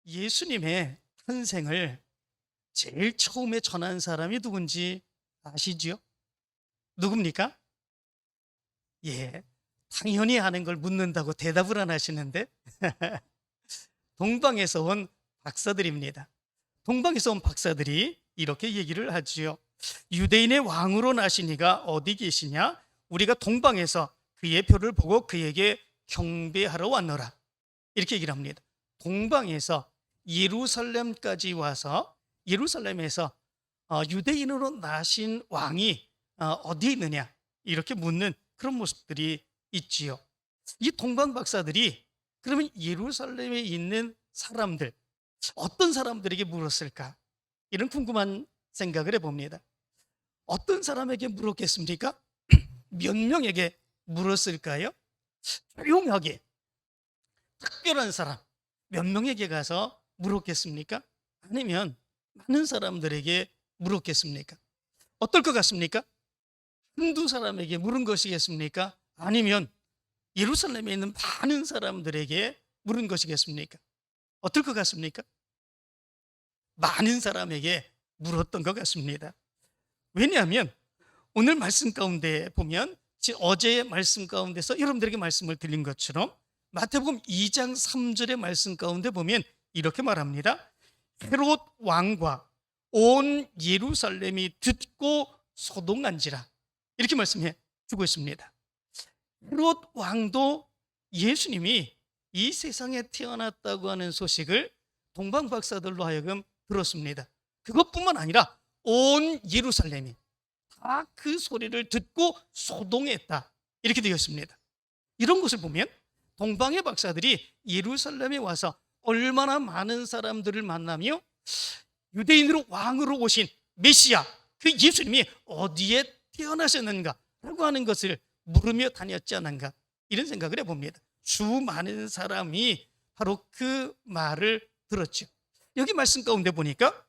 예수님의 탄생을 제일 처음에 전한 사람이 누군지 아시지요? 누굽니까? 예, 당연히 아는 걸 묻는다고 대답을 안 하시는데 동방에서 온 박사들입니다. 동방에서 온 박사들이 이렇게 얘기를 하지요. 유대인의 왕으로 나시니가 어디 계시냐? 우리가 동방에서 그의 표를 보고 그에게 경배하러 왔노라. 이렇게 얘기를 합니다. 동방에서 예루살렘까지 와서 예루살렘에서 유대인으로 나신 왕이 어디에 있느냐 이렇게 묻는 그런 모습들이 있지요. 이 동방 박사들이 그러면 예루살렘에 있는 사람들, 어떤 사람들에게 물었을까? 이런 궁금한 생각을 해봅니다. 어떤 사람에게 물었겠습니까? 몇 명에게 물었을까요? 조용하게 특별한 사람 몇 명에게 가서 물었겠습니까? 아니면 많은 사람들에게 물었겠습니까? 어떨 것 같습니까? 한두 사람에게 물은 것이겠습니까? 아니면 예루살렘에 있는 많은 사람들에게 물은 것이겠습니까? 어떨 것 같습니까? 많은 사람에게 물었던 것 같습니다. 왜냐하면 오늘 말씀 가운데 보면 어제의 말씀 가운데서 여러분들에게 말씀을 드린 것처럼 마태복음 2장 3절의 말씀 가운데 보면 이렇게 말합니다. 헤롯 왕과 온 예루살렘이 듣고 소동한지라 이렇게 말씀해 주고 있습니다. 헤롯 왕도 예수님이 이 세상에 태어났다고 하는 소식을 동방 박사들로 하여금 들었습니다. 그것뿐만 아니라 온 예루살렘이 다 그 소리를 듣고 소동했다 이렇게 되어 있습니다. 이런 것을 보면 동방의 박사들이 예루살렘에 와서 얼마나 많은 사람들을 만나며 유대인으로 왕으로 오신 메시아 그 예수님이 어디에 태어나셨는가라고 하는 것을 물으며 다녔지 않은가 이런 생각을 해봅니다. 수많은 사람이 바로 그 말을 들었죠. 여기 말씀 가운데 보니까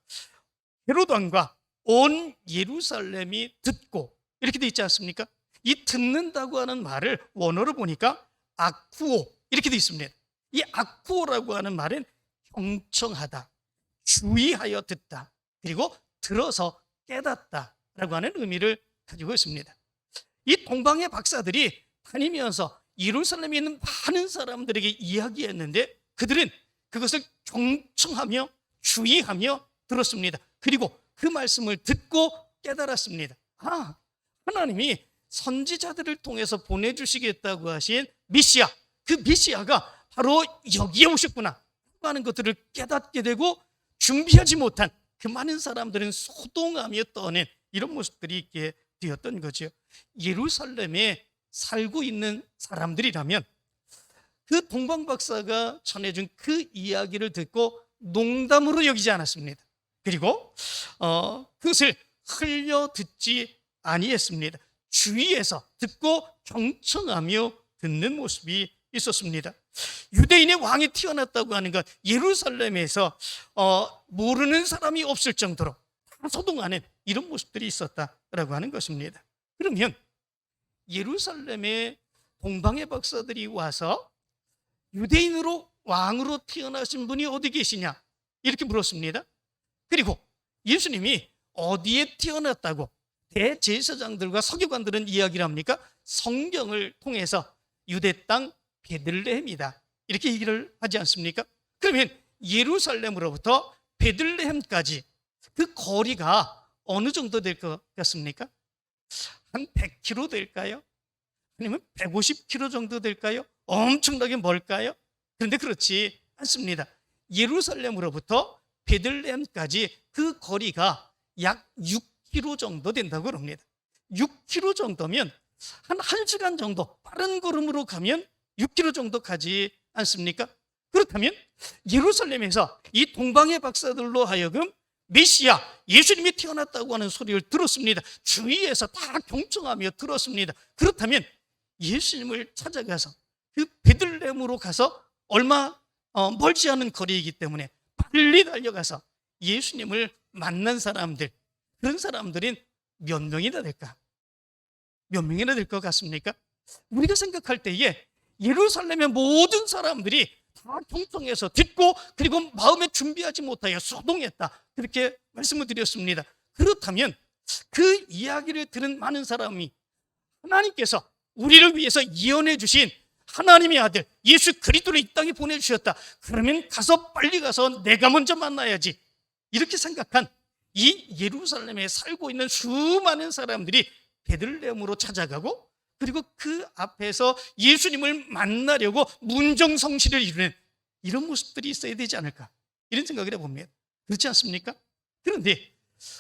헤롯 왕과 온 예루살렘이 듣고 이렇게 돼 있지 않습니까? 이 듣는다고 하는 말을 원어로 보니까 아쿠오 이렇게 돼 있습니다. 이 아쿠오라고 하는 말은 경청하다, 주의하여 듣다, 그리고 들어서 깨닫다라고 하는 의미를 가지고 있습니다. 이 동방의 박사들이 다니면서 예루살렘에 있는 많은 사람들에게 이야기했는데 그들은 그것을 경청하며 주의하며 들었습니다. 그리고 그 말씀을 듣고 깨달았습니다. 하나님이 선지자들을 통해서 보내주시겠다고 하신 메시아, 그 메시아가 바로 여기에 오셨구나 하는 것들을 깨닫게 되고 준비하지 못한 그 많은 사람들은 소동하며 떠낸 이런 모습들이 있게 되었던 거죠. 예루살렘에 살고 있는 사람들이라면 그 동방 박사가 전해준 그 이야기를 듣고 농담으로 여기지 않았습니다. 그리고 그것을 흘려 듣지 아니했습니다. 주위에서 듣고 경청하며 듣는 모습이 있었습니다. 유대인의 왕이 태어났다고 하는 것, 예루살렘에서 모르는 사람이 없을 정도로 다 소동하는 이런 모습들이 있었다라고 하는 것입니다. 그러면 예루살렘에 동방의 박사들이 와서 유대인으로 왕으로 태어나신 분이 어디 계시냐 이렇게 물었습니다. 그리고 예수님이 어디에 태어났다고 대제사장들과 서기관들은 이야기를 합니까? 성경을 통해서 유대 땅 베들레헴이다 이렇게 얘기를 하지 않습니까? 그러면 예루살렘으로부터 베들레헴까지 그 거리가 어느 정도 될 것 같습니까? 한 100km 될까요? 아니면 150km 정도 될까요? 엄청나게 멀까요? 그런데 그렇지 않습니다. 예루살렘으로부터 베들레헴까지 그 거리가 약 6km 정도 된다고 합니다. 6km 정도면 한 1시간 정도 빠른 걸음으로 가면 6km 정도 가지 않습니까? 그렇다면 예루살렘에서 이 동방의 박사들로 하여금 메시아 예수님이 태어났다고 하는 소리를 들었습니다. 주위에서 다 경청하며 들었습니다. 그렇다면 예수님을 찾아가서 그 베들레헴으로 가서 얼마 멀지 않은 거리이기 때문에 빨리 달려가서 예수님을 만난 사람들, 그런 사람들은 몇 명이나 될까? 몇 명이나 될 것 같습니까? 우리가 생각할 때에 예루살렘의 모든 사람들이 다 경청해서 듣고 그리고 마음에 준비하지 못하여 소동했다. 그렇게 말씀을 드렸습니다. 그렇다면 그 이야기를 들은 많은 사람이 하나님께서 우리를 위해서 예언해 주신 하나님의 아들 예수 그리스도를 이 땅에 보내주셨다. 그러면 빨리 가서 내가 먼저 만나야지. 이렇게 생각한 이 예루살렘에 살고 있는 수많은 사람들이 베들레헴으로 찾아가고 그리고 그 앞에서 예수님을 만나려고 문정성시를 이루는 이런 모습들이 있어야 되지 않을까, 이런 생각을 해봅니다. 그렇지 않습니까? 그런데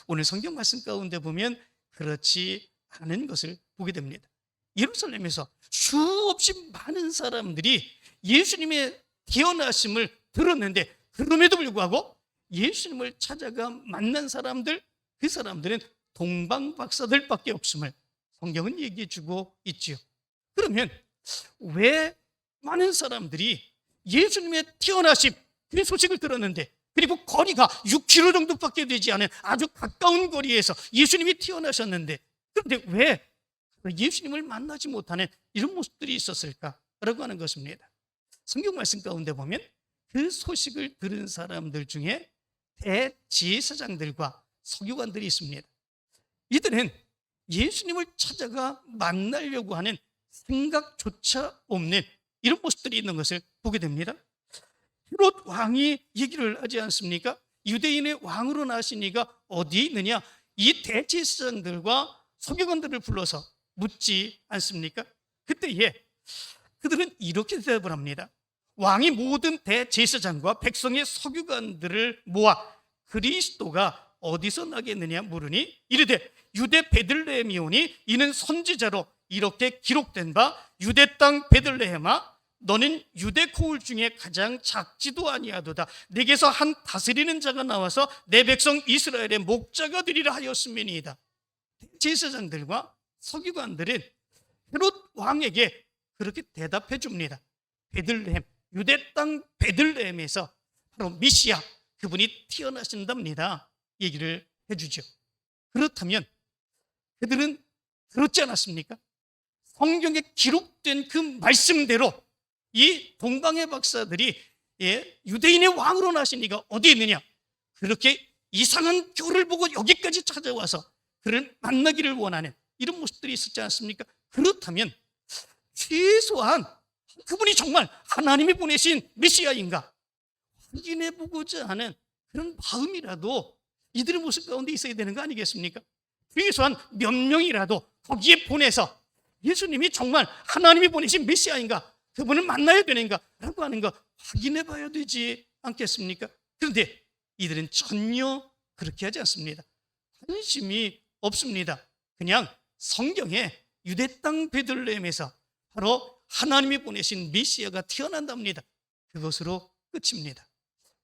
오늘 성경 말씀 가운데 보면 그렇지 않은 것을 보게 됩니다. 예루살렘에서 수없이 많은 사람들이 예수님의 태어나심을 들었는데 그럼에도 불구하고 예수님을 찾아가 만난 사람들, 그 사람들은 동방박사들밖에 없음을 성경은 얘기해 주고 있지요. 그러면 왜 많은 사람들이 예수님의 태어나심 그 소식을 들었는데 그리고 거리가 6km 정도밖에 되지 않은 아주 가까운 거리에서 예수님이 태어나셨는데 그런데 왜 예수님을 만나지 못하는 이런 모습들이 있었을까라고 하는 것입니다. 성경 말씀 가운데 보면 그 소식을 들은 사람들 중에 대제사장들과 서기관들이 있습니다. 이들은 예수님을 찾아가 만나려고 하는 생각조차 없는 이런 모습들이 있는 것을 보게 됩니다. 헤롯 왕이 얘기를 하지 않습니까? 유대인의 왕으로 나신 이가 어디에 있느냐? 이 대제사장들과 서기관들을 불러서 묻지 않습니까? 그때에 그들은 이렇게 대답을 합니다. 왕이 모든 대제사장과 백성의 서기관들을 모아 그리스도가 어디서 나겠느냐 물으니 이르되 유대 베들레헴이오니 이는 선지자로 이렇게 기록된 바 유대 땅 베들레헴아 너는 유대 코울 중에 가장 작지도 아니하도다. 내게서 한 다스리는 자가 나와서 내 백성 이스라엘의 목자가 되리라 하였음이니이다. 제사장들과 서기관들은 헤롯 왕에게 그렇게 대답해 줍니다. 베들레헴, 유대 땅 베들레헴에서 바로 메시아 그분이 태어나신답니다. 얘기를 해주죠. 그렇다면 그들은 들었지 않았습니까? 성경에 기록된 그 말씀대로 이 동방의 박사들이 유대인의 왕으로 나신 이가 어디 있느냐, 그렇게 이상한 결을 보고 여기까지 찾아와서 그를 만나기를 원하는 이런 모습들이 있었지 않습니까? 그렇다면 최소한 그분이 정말 하나님이 보내신 메시아인가 확인해보고자 하는 그런 마음이라도 이들의 모습 가운데 있어야 되는 거 아니겠습니까? 최소한 몇 명이라도 거기에 보내서 예수님이 정말 하나님이 보내신 메시아인가, 그분을 만나야 되는가 라고 하는 거 확인해 봐야 되지 않겠습니까? 그런데 이들은 전혀 그렇게 하지 않습니다. 관심이 없습니다. 그냥 성경에 유대 땅 베들레헴에서 바로 하나님이 보내신 메시아가 태어난답니다. 그것으로 끝입니다.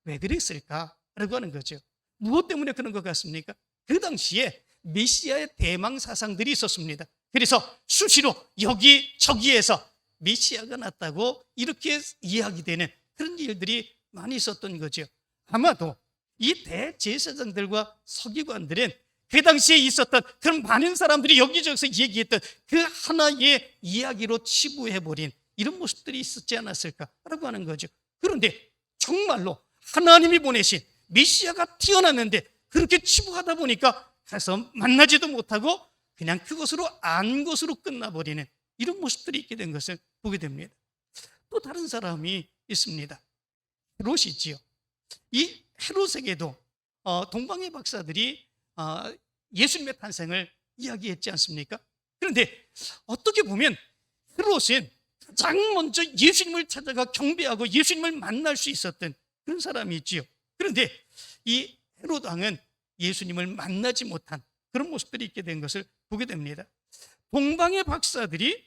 왜 그랬을까라고 하는 거죠. 무엇 때문에 그런 것 같습니까? 그 당시에 메시아의 대망 사상들이 있었습니다. 그래서 수시로 여기저기에서 메시아가 났다고 이렇게 이야기되는 그런 일들이 많이 있었던 거죠. 아마도 이 대제사장들과 서기관들은 그 당시에 있었던 그런 많은 사람들이 여기저기서 얘기했던 그 하나의 이야기로 치부해버린 이런 모습들이 있었지 않았을까라고 하는 거죠. 그런데 정말로 하나님이 보내신 메시아가 태어났는데 그렇게 치부하다 보니까 가서 만나지도 못하고 그냥 그것으로 안 것으로 끝나버리는 이런 모습들이 있게 된 것을 보게 됩니다. 또 다른 사람이 있습니다. 헤롯이지요. 이 헤롯에게도 동방의 박사들이 예수님의 탄생을 이야기했지 않습니까? 그런데 어떻게 보면 헤롯은 가장 먼저 예수님을 찾아가 경배하고 예수님을 만날 수 있었던 그런 사람이 있지요. 그런데 이 헤롯 왕은 예수님을 만나지 못한 그런 모습들이 있게 된 것을 보게 됩니다. 동방의 박사들이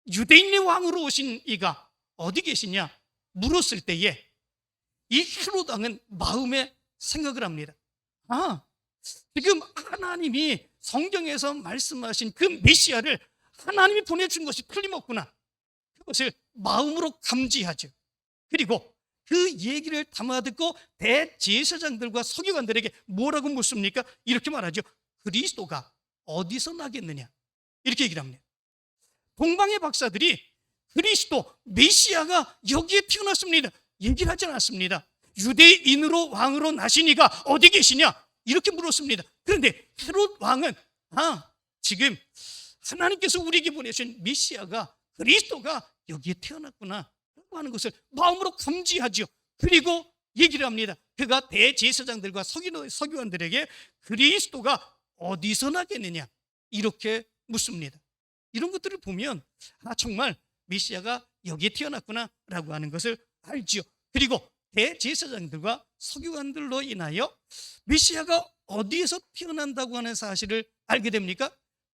유대인의 왕으로 오신 이가 어디 계시냐 물었을 때에 이 헤롯 왕은 마음에 생각을 합니다. 지금 하나님이 성경에서 말씀하신 그 메시아를 하나님이 보내준 것이 틀림없구나. 그것을 마음으로 감지하죠. 그리고 그 얘기를 담아듣고 대제사장들과 서기관들에게 뭐라고 묻습니까? 이렇게 말하죠. 그리스도가 어디서 나겠느냐? 이렇게 얘기를 합니다. 동방의 박사들이 그리스도 메시아가 여기에 태어났습니다. 얘기를 하지 않았습니다. 유대인으로 왕으로 나시니가 어디 계시냐 이렇게 물었습니다. 그런데 헤롯 왕은 지금 하나님께서 우리에게 보내신 메시아가 그리스도가 여기에 태어났구나 라고 하는 것을 마음으로 감지하죠. 그리고 얘기를 합니다. 그가 대제사장들과 서기관들에게 그리스도가 어디서 나겠느냐 이렇게 묻습니다. 이런 것들을 보면 정말 메시아가 여기에 태어났구나 라고 하는 것을 알지요. 그리고 대제사장들과 서기관들로 인하여 메시아가 어디에서 태어난다고 하는 사실을 알게 됩니까?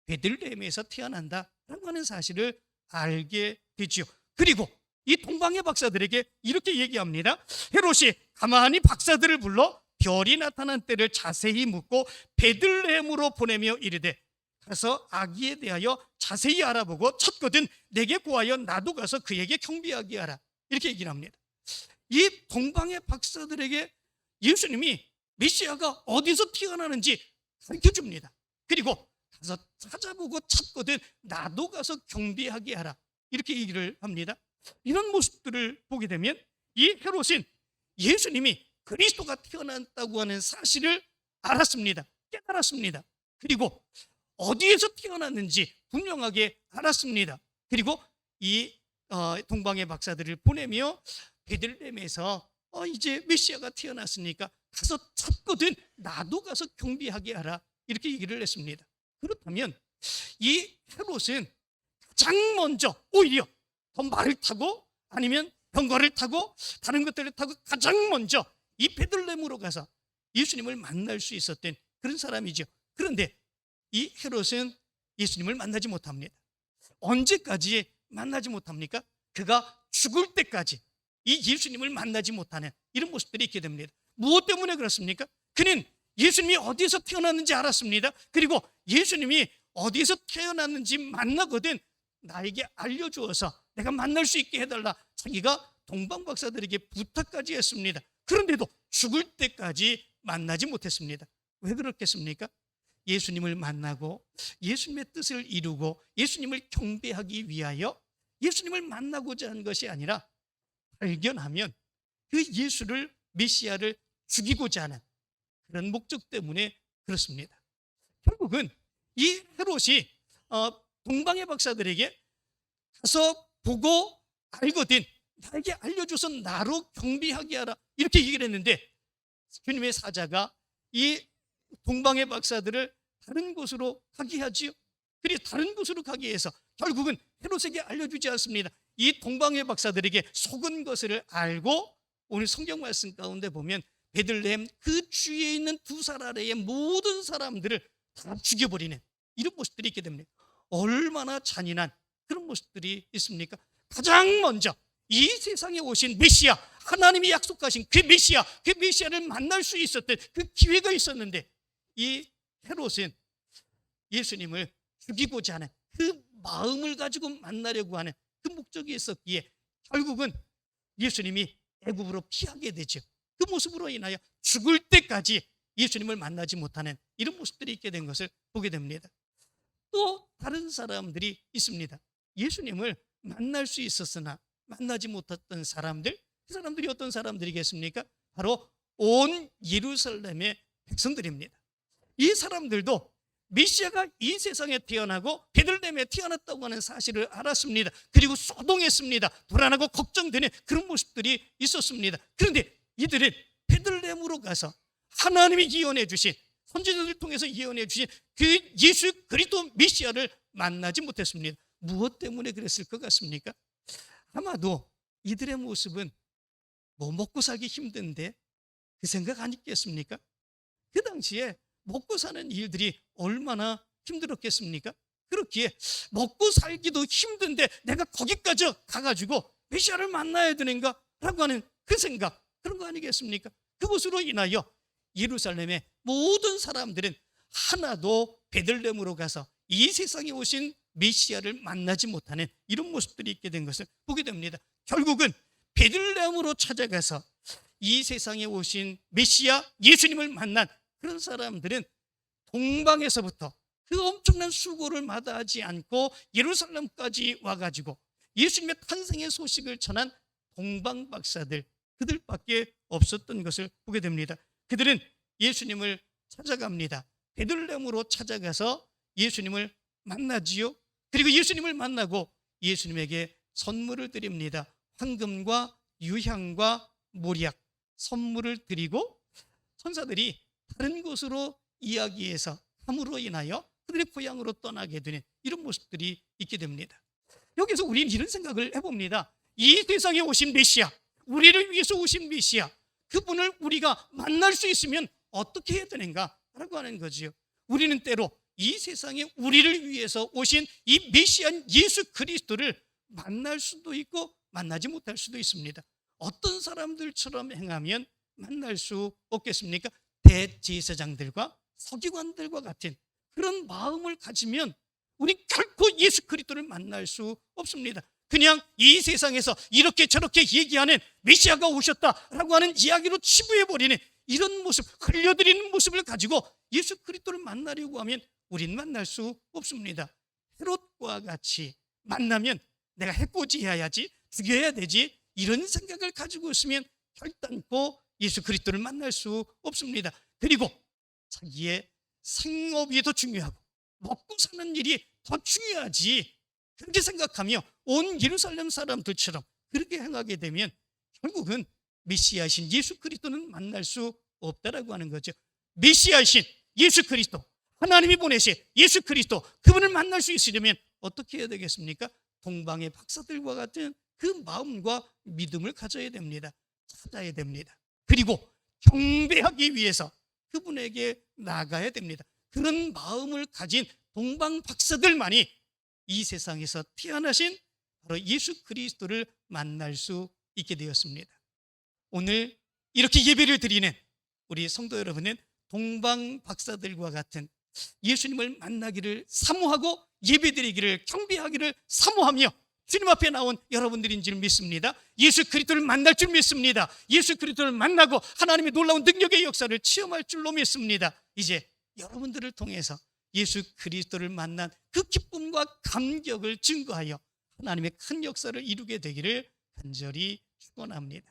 베들레헴에서 태어난다라고 하는 사실을 알게 되지요. 그리고 이 동방의 박사들에게 이렇게 얘기합니다. 헤롯이 가만히 박사들을 불러 별이 나타난 때를 자세히 묻고 베들레헴으로 보내며 이르되 가서 아기에 대하여 자세히 알아보고 찾거든 내게 구하여 나도 가서 그에게 경배하게 하라 이렇게 얘기를 합니다. 이 동방의 박사들에게 예수님이 메시아가 어디서 태어나는지 가르쳐줍니다. 그리고 가서 찾아보고 찾거든 나도 가서 경배하게 하라 이렇게 얘기를 합니다. 이런 모습들을 보게 되면 이 헤롯은 예수님이 그리스도가 태어났다고 하는 사실을 알았습니다. 깨달았습니다. 그리고 어디에서 태어났는지 분명하게 알았습니다. 그리고 이 동방의 박사들을 보내며 베들레헴에서 이제 메시아가 태어났으니까 가서 찾거든 나도 가서 경배하게 하라 이렇게 얘기를 했습니다. 그렇다면 이 헤롯은 가장 먼저 오히려 더 말을 타고 아니면 병거를 타고 다른 것들을 타고 가장 먼저 이 베들레헴으로 가서 예수님을 만날 수 있었던 그런 사람이죠. 그런데 이 헤롯은 예수님을 만나지 못합니다. 언제까지 만나지 못합니까? 그가 죽을 때까지 이 예수님을 만나지 못하는 이런 모습들이 있게 됩니다. 무엇 때문에 그렇습니까? 그는 예수님이 어디에서 태어났는지 알았습니다. 그리고 예수님이 어디에서 태어났는지 만나거든 나에게 알려주어서 내가 만날 수 있게 해달라 자기가 동방박사들에게 부탁까지 했습니다. 그런데도 죽을 때까지 만나지 못했습니다. 왜 그렇겠습니까? 예수님을 만나고 예수님의 뜻을 이루고 예수님을 경배하기 위하여 예수님을 만나고자 한 것이 아니라 발견하면 그 예수를 메시아를 죽이고자 하는 그런 목적 때문에 그렇습니다. 결국은 이 헤롯이 동방의 박사들에게 가서 보고 알거든 나에게 알려줘서 나로 경배하게 하라 이렇게 얘기를 했는데 주님의 사자가 이 동방의 박사들을 다른 곳으로 가게 하지요. 그리고 다른 곳으로 가게 해서 결국은 헤롯에게 알려주지 않습니다. 이 동방의 박사들에게 속은 것을 알고 오늘 성경 말씀 가운데 보면 베들레헴 그 주위에 있는 두 살 아래의 모든 사람들을 다 죽여버리는 이런 모습들이 있게 됩니다. 얼마나 잔인한 그런 모습들이 있습니까? 가장 먼저 이 세상에 오신 메시아, 하나님이 약속하신 그 메시아를 만날 수 있었던 그 기회가 있었는데 이 헤롯은 예수님을 죽이고자 하는 그 마음을 가지고 만나려고 하는 그 목적이 있었기에 결국은 예수님이 애굽으로 피하게 되죠. 그 모습으로 인하여 죽을 때까지 예수님을 만나지 못하는 이런 모습들이 있게 된 것을 보게 됩니다. 또 다른 사람들이 있습니다. 예수님을 만날 수 있었으나 만나지 못했던 사람들, 그 사람들이 어떤 사람들이겠습니까? 바로 온 예루살렘의 백성들입니다. 이 사람들도 메시아가 이 세상에 태어나고 베들레헴에 태어났다고 하는 사실을 알았습니다. 그리고 소동했습니다. 불안하고 걱정되는 그런 모습들이 있었습니다. 그런데 이들은 베들레헴으로 가서 하나님이 예언해 주신 선지자들을 통해서 예언해 주신 그 예수 그리스도 메시아를 만나지 못했습니다. 무엇 때문에 그랬을 것 같습니까? 아마도 이들의 모습은 먹고 살기 힘든데 그 생각 아니겠습니까? 그 당시에 먹고 사는 일들이 얼마나 힘들었겠습니까? 그렇기에 먹고 살기도 힘든데 내가 거기까지 가가지고 메시아를 만나야 되는가? 라고 하는 그 생각, 그런 거 아니겠습니까? 그것으로 인하여 예루살렘의 모든 사람들은 하나도 베들레헴으로 가서 이 세상에 오신 메시아를 만나지 못하는 이런 모습들이 있게 된 것을 보게 됩니다. 결국은 베들레헴으로 찾아가서 이 세상에 오신 메시아 예수님을 만난 그런 사람들은 동방에서부터 그 엄청난 수고를 마다하지 않고 예루살렘까지 와가지고 예수님의 탄생의 소식을 전한 동방 박사들, 그들밖에 없었던 것을 보게 됩니다. 그들은 예수님을 찾아갑니다. 베들레헴으로 찾아가서 예수님을 만나지요. 그리고 예수님을 만나고 예수님에게 선물을 드립니다. 황금과 유향과 모략, 선물을 드리고 천사들이 다른 곳으로 이야기해서 함으로 인하여 그들의 고향으로 떠나게 되는 이런 모습들이 있게 됩니다. 여기서 우리는 이런 생각을 해봅니다. 이 세상에 오신 메시아, 우리를 위해서 오신 메시아, 그분을 우리가 만날 수 있으면 어떻게 해야 되는가라고 하는 거지요. 우리는 때로 이 세상에 우리를 위해서 오신 이 메시아인 예수 그리스도를 만날 수도 있고 만나지 못할 수도 있습니다. 어떤 사람들처럼 행하면 만날 수 없겠습니까? 대제사장들과 서기관들과 같은 그런 마음을 가지면 우리 결코 예수 그리스도를 만날 수 없습니다. 그냥 이 세상에서 이렇게 저렇게 얘기하는 메시아가 오셨다라고 하는 이야기로 치부해버리는 이런 모습, 흘려드리는 모습을 가지고 예수 그리스도를 만나려고 하면 우린 만날 수 없습니다. 헤롯과 같이 만나면 내가 해코지해야지, 죽여야 되지, 이런 생각을 가지고 있으면 결단코 예수 그리스도를 만날 수 없습니다. 그리고 자기의 생업이 더 중요하고 먹고 사는 일이 더 중요하지, 그렇게 생각하며 온 예루살렘 사람들처럼 그렇게 행하게 되면 결국은 메시아이신 예수 그리스도는 만날 수 없다라고 하는 거죠. 메시아이신 예수 그리스도, 하나님이 보내신 예수 그리스도, 그분을 만날 수 있으려면 어떻게 해야 되겠습니까? 동방의 박사들과 같은 그 마음과 믿음을 가져야 됩니다. 찾아야 됩니다. 그리고 경배하기 위해서 그분에게 나가야 됩니다. 그런 마음을 가진 동방 박사들만이 이 세상에서 태어나신 바로 예수 그리스도를 만날 수 있게 되었습니다. 오늘 이렇게 예배를 드리는 우리 성도 여러분은 동방 박사들과 같은 예수님을 만나기를 사모하고 예배드리기를, 경배하기를 사모하며 주님 앞에 나온 여러분들인 줄 믿습니다. 예수 그리스도를 만날 줄 믿습니다. 예수 그리스도를 만나고 하나님의 놀라운 능력의 역사를 체험할 줄로 믿습니다. 이제 여러분들을 통해서 예수 그리스도를 만난 그 기쁨과 감격을 증거하여 하나님의 큰 역사를 이루게 되기를 간절히 축원합니다.